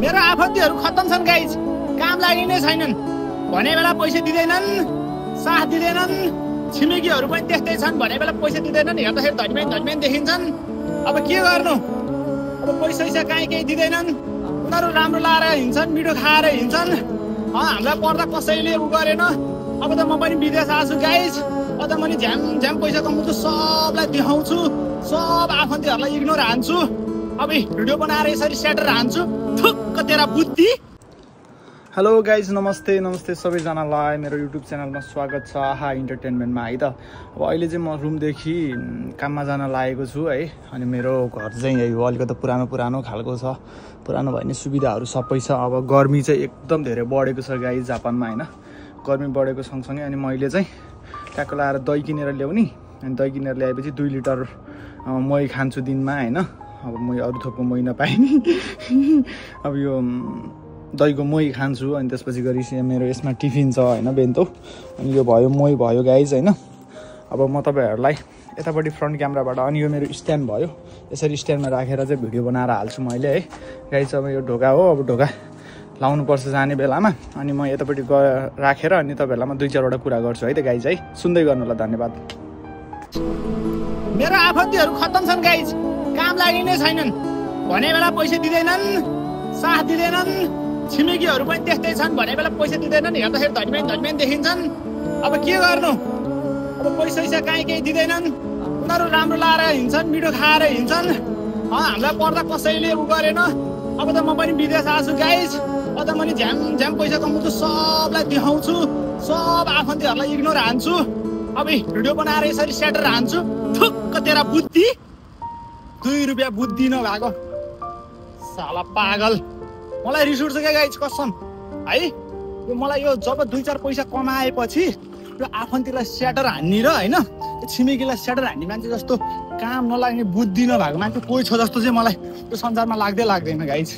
मेरो आफन्तीहरू खत्तम छन् गाइज, काम लाग्ने छैनन्, भने बेला पैसा दिँदैनन्, साथ दिँदैनन्। छिमेकीहरू पनि त्यस्तै छन्, भने बेला पैसा दिँदैनन्, हेर्दाखेरि धनीमान देखिन्छन्। अब के गर्नु, अब पैसा कहीँ केही दिँदैनन्, उनीहरू राम्रो लाएर हिँड्छन्, मिठो खाएर हिँड्छन्। हामीलाई पर्दा कसैले उ गरेन। अब त म पनि विदेश आछु गाइज, अब त मैले झ्याम पैसा कमाउँछु, सबलाई देखाउँछु, सब आफन्तीहरूलाई इग्नोर हान्छु। अब भिडियो बनाएर यसरी स्याटर हान्छु, थुक्क तेरा बुद्धि। हेलो गाइज, नमस्ते सबैजनालाई मेरो युट्युब च्यानलमा स्वागत छ आहा इन्टरटेनमेन्टमा है त। अब अहिले चाहिँ म रुमदेखि काममा जान लागेको छु है। अनि मेरो घर चाहिँ यही हो, अलिकति पुरानो खालको छ, पुरानो भयो भने सुविधाहरू सबै छ। अब गर्मी चाहिँ एकदम धेरै बढेको छ गाइज जापानमा होइन, गर्मी बढेको सँगसँगै अनि मैले चाहिँ ट्याक्क लाएर दही किनेर ल्याउने, अनि दही किनेर ल्याएपछि 2 लिटर मही खान्छु दिनमा होइन। अब म अरू थोकको मही नपाएँ नि अब यो दहीको मही खान्छु। अनि त्यसपछि गरी मेरो यसमा टिफिन छ होइन, बेन्तो, अनि यो भयो मही भयो गाइज होइन। अब म तपाईँहरूलाई यतापट्टि फ्रन्ट क्यामेराबाट, अनि यो मेरो स्ट्यान्ड भयो, यसरी स्ट्यान्डमा राखेर चाहिँ भिडियो बनाएर हाल्छु मैले है गाइज। अब यो ढोका हो, अब ढोका लाउनुपर्छ जाने बेलामा, अनि म यतापट्टि राखेर अनि तपाईँहरूलाई म 2-4वटा कुरा गर्छु है त गाइज है। सुन्दै गर्नु ल, धन्यवाद। मेरो आफन्तीहरू खत्तम छन् गाइज, काम लाग्ने छैनन्, भने बेला पैसा दिँदैनन्, साथ दिँदैनन्। छिमेकीहरू पनि त्यस्तै छन्, भने बेला पैसा दिँदैनन्, हेर्दाखेरि धनीमान देखिन्छन्। अब के गर्नु, अब पैसा कहीँ केही दिँदैनन्, उनीहरू राम्रो लाएर हिँड्छन्, मिठो खाएर हिँड्छन्। हामीलाई पर्दा कसैले उ गरेन। अब त म पनि विदेश आछु गाइज, अब त मैले झ्याम पैसा कमाउँछु, सबलाई देखाउँछु, सब आफन्तीहरूलाई इग्नोर हान्छु। अब भिडियो बनाएर यसरी स्याटर हान्छु, थुक्क तेरा बुद्धि। 2 रुपियाँ बुद्धि नभएको साला पागल। मलाई रिस उठ्छ क्या गाइज कसम है। यो मलाई यो जब 2-4 पैसा कमाएपछि यो आफन्तीलाई स्याटर हान्ने र होइन छिमेकीलाई स्याटर हान्ने मान्छे जस्तो काम नलाग्ने बुद्धि नभएको मान्छे कोही छ जस्तो चाहिँ मलाई यो संसारमा लाग्दैन गाइज,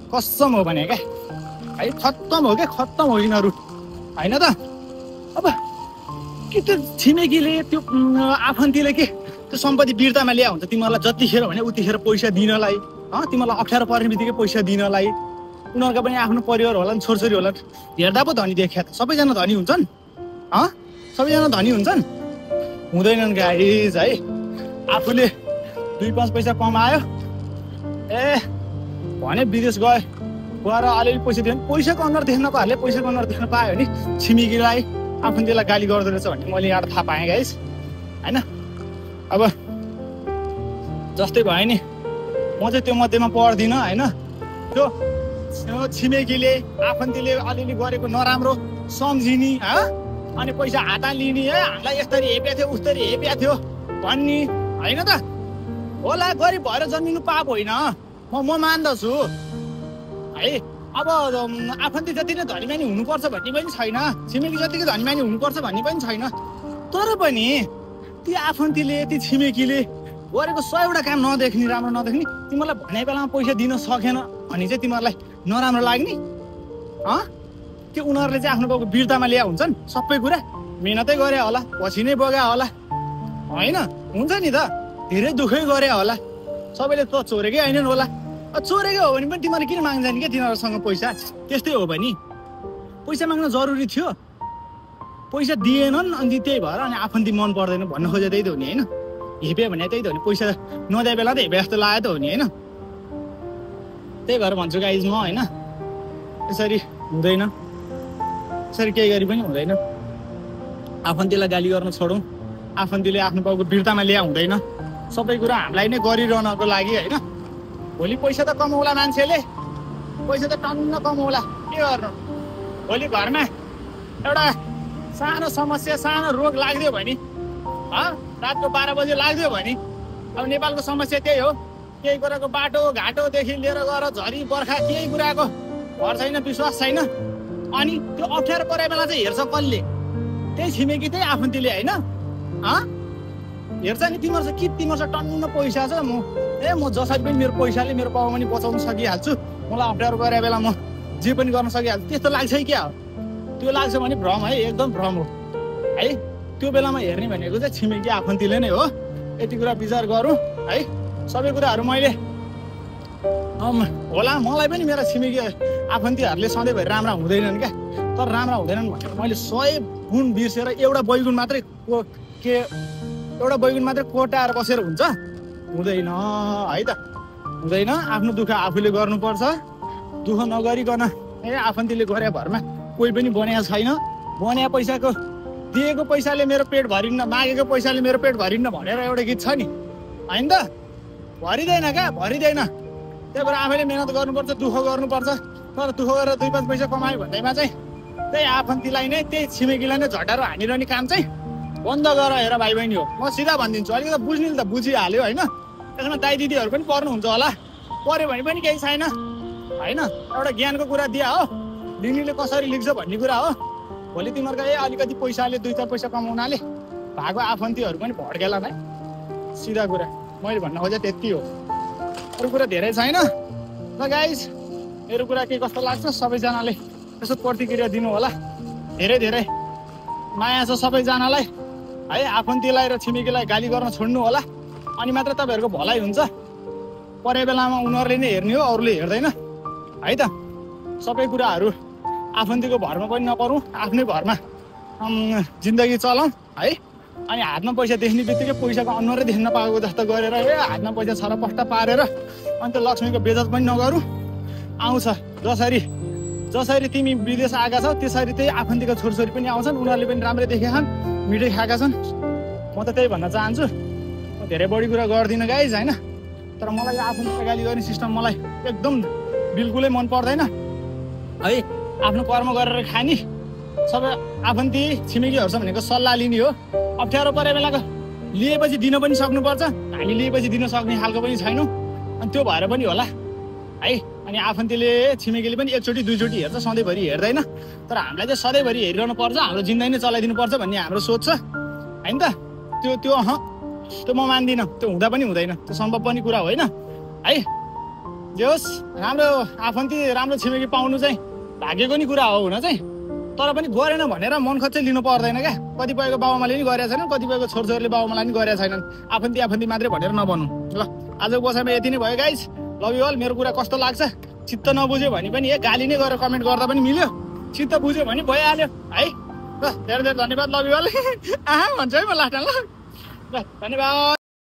कसम हो भने क्या है। खत्तम हो क्या, खत्तम हो यिनीहरू होइन त। अब के त्यो छिमेकीले त्यो आफन्तीले के त्यो सम्पत्ति बिर्तामा ल्याए हुन्छ तिमीहरूलाई जतिखेर भने उतिखेर पैसा दिनलाई, तिमीहरूलाई अप्ठ्यारो पर्ने बित्तिकै पैसा दिनलाई। उनीहरूको पनि आफ्नो परिवार होला नि, छोरछोरी होला, हेर्दा पो धनी देखिया त। सबैजना धनी हुन्छन्, सबैजना धनी हुन्छन् हुँदैनन् गाइज है। आफूले 2-5 पैसा कमायो भने विदेश गएर अलिअलि पैसा दियो भने पैसाको अनुहार देख्नकोहरूले पैसाको अनुहार देख्न पायो भने छिमेकीलाई आफन्तीलाई गाली गर्दो रहेछ भन्ने मैले यहाँ थाहा पाएँ गाइज होइन। अब जस्तै भयो नि, म चाहिँ त्यो मध्येमा पर्दिनँ होइन। त्यो छिमेकीले आफन्तीले अलिअलि गरेको नराम्रो सम्झिने अनि पैसा हात लिने, हामीलाई यस्तरी हेप्या थियो उस्तरी हेप्या थियो भन्ने होइन त। होला गरिब भएर जन्मिनु पाप होइन, म मान्दछु है। अब आफन्ती जति नै धनीमानी हुनुपर्छ भन्ने पनि छैन, छिमेकी जतिकै धनीमानी हुनुपर्छ भन्ने पनि छैन। तर पनि ती आफन्तीले ती छिमेकीले गरेको 100वटा काम नदेख्ने, राम्रो नदेख्ने, तिमीहरूलाई भने बेलामा पैसा दिन सकेन भने चाहिँ तिमीहरूलाई नराम्रो लाग्ने। त्यो उनीहरूले चाहिँ आफ्नो बाउको बिर्तामा ल्याए हुन्छन् सबै कुरा, मिहिनेतै गरे होला, पछि नै बगा होला होइन। हुन्छ नि त, धेरै दुःखै गरे होला, सबैले त चोरेकै होइनन् होला। चोरेकै हो भने पनि तिमीहरूले किन माग्छन् क्या तिनीहरूसँग पैसा? त्यस्तै हो भने पैसा माग्न जरुरी थियो, पैसा दिएनन् अनि त्यही भएर अनि आफन्ती मन पर्दैन भन्न खोजे त्यही त हो नि होइन। हेप्यो भने त्यही त हो नि, पैसा नदिए बेला त हेपे जस्तो लाग्यो त हो नि होइन। त्यही भएर भन्छु गाइज म होइन, यसरी हुँदैन, यसरी केही गरी पनि हुँदैन। आफन्तीलाई गाली गर्न छोडौँ, आफन्तीले आफ्नो बाउको बिर्तामा ल्याए हुँदैन। सबै कुरा हामीलाई नै गरिरहनको लागि होइन। भोलि पैसा त कमाउला मान्छेले, पैसा त टन्न कमाउला, के गर्नु। भोलि घरमा एउटा सानो समस्या, सानो रोग लाग्दियो भने रातको 12 बजे लाग्दियो भने, अब नेपालको समस्या त्यही हो, केही कुराको बाटोघाटोदेखि लिएर गएर झरी बर्खा केही कुराको भर छैन, विश्वास छैन। अनि त्यो अप्ठ्यारो परे बेला चाहिँ हेर्छ कसले? त्यही छिमेकी, त्यही आफन्तीले होइन। हेर्छ नि तिमीहरू कि तिमीहरू टन्न पैसा छ, म जसरी पनि मेरो पैसाले मेरो बाउ पनि बचाउन सकिहाल्छु, मलाई अप्ठ्यारो गरे बेला म जे पनि गर्न सकिहाल्छु, त्यस्तो लाग्छ कि क्या हो? त्यो लाग्छ भने भ्रम है, एकदम भ्रम हो है। त्यो बेलामा हेर्ने भनेको चाहिँ छिमेकी आफन्तीले नै हो। यति कुरा विचार गरौँ है। सबै कुराहरू मैले होला मलाई पनि मेरा छिमेकी आफन्तीहरूले सधैँभरि राम्रा हुँदैनन् क्या, तर राम्रा हुँदैनन् भनेर मैले 100 गुण बिर्सेर एउटा बैगुण मात्रै कोटाएर बसेर हुन्छ? हुँदैन है त, हुँदैन। आफ्नो दुःख आफूले गर्नुपर्छ, दुःख नगरिकन आफन्तीले गरे भरमा कोही पनि बनाएको छैन। बनाएको पैसाको दिएको पैसाले मेरो पेट भरिन्न, मागेको पैसाले मेरो पेट भरिन्न भनेर एउटा गीत छ नि, होइन त? भरिँदैन क्या, भरिँदैन। त्यही भएर आफैले मेहनत गर्नुपर्छ, दुःख गर्नुपर्छ। तर दुःख गरेर 2-5 पैसा कमायो भन्दैमा चाहिँ त्यही आफन्तीलाई नै त्यही छिमेकीलाई नै झटारो हानिरहने काम चाहिँ बन्द गर हेर भाइ बहिनी हो। म सिधा भनिदिन्छु, अलिकति बुझ्ने त बुझिहाल्यो होइन। त्यसमा दाइ दिदीहरू पनि पर्नुहुन्छ होला, पऱ्यो भने पनि केही छैन होइन। एउटा ज्ञानको कुरा दिया हो, लिनेले कसरी लिन्छ भन्ने कुरा हो। भोलि तिमीहरूको अलिकति पैसाले 2-4 पैसा कमाउनाले भएको आफन्तीहरू पनि भड्केला नै, सिधा कुरा मैले भन्न खोजेँ त्यति हो। अरू कुरा धेरै छैन। र गाइज मेरो कुरा के कस्तो लाग्छ सबैजनाले यसो प्रतिक्रिया दिनु होला। धेरै धेरै माया छ सबैजनालाई है। आफन्तीलाई र छिमेकीलाई गाली गर्न छोड्नु होला, अनि मात्र तपाईँहरूको भलाइ हुन्छ। परे बेलामा उनीहरूले नै हेर्ने हो, अरूले हेर्दैन है त। सबै कुराहरू आफन्तीको भरमा पनि नपरौँ, आफ्नै भरमा जिन्दगी चलाउँ है। अनि हातमा पैसा देख्ने बित्तिकै पैसाको अनुहारै देख्न पाएको जस्तो गरेर हातमा पैसा छरपष्ट पारेर अनि त्यो लक्ष्मीको बेइज्जत पनि नगरौँ। आउँछ जसरी तिमी विदेश आएका छौ त्यसरी त्यही आफन्तीको छोरछोरी पनि आउँछन्, उनीहरूले पनि राम्रै देखेका छन्, मिठै खाएका छन्। म त त्यही भन्न चाहन्छु। म धेरै बढी कुरा गर्दिनँ गाइज होइन, तर मलाई यो आफन्तीलाई गाली गर्ने सिस्टम मलाई एकदम बिल्कुलै मन पर्दैन है। आफ्नो कर्म गरेर खाने सबै आफन्ती छिमेकीहरूसँग भनेको सल्लाह लिने हो। अप्ठ्यारो परे बेलाको लिएपछि दिन पनि सक्नुपर्छ। हामी लिएपछि दिन सक्ने खालको पनि छैनौँ, अनि त्यो भएर पनि होला है। अनि आफन्तीले छिमेकीले पनि एकचोटि 2चोटि हेर्छ, सधैँभरि हेर्दैन। तर हामीलाई चाहिँ सधैँभरि हेरिरहनु पर्छ, हाम्रो जिन्दगी नै चलाइदिनु पर्छ भन्ने हाम्रो सोच छ होइन त। त्यो म मान्दिनँ, त्यो हुँदा पनि हुँदैन, त्यो सम्भव पनि कुरा होइन है। जे होस्, राम्रो आफन्ती राम्रो छिमेकी पाउनु चाहिँ भाग्यको नि कुरा हो हुन चाहिँ। तर पनि गरेन भनेर मन खोज चाहिँ लिनु पर्दैन क्या। कतिपयको बाबुआमाले नि गरेका छैनन्, कतिपयको छोरछोरीले बाबुआमालाई नि गरेका छैनन्। आफन्ती मात्रै भनेर नबन्नु ल। आजको बसाइमा यति नै भयो गाइज। Love you all. मेरो कुरा कस्तो लाग्छ चित्त नबुझ्यो भने पनि गाली नै गरेर कमेन्ट गर्दा पनि मिल्यो, चित्त बुझ्यो भने भइहाल्यो है। ल धेरै धेरै धन्यवाद। Love you all. भन्छ है म लास्टमा ल। धन्यवाद।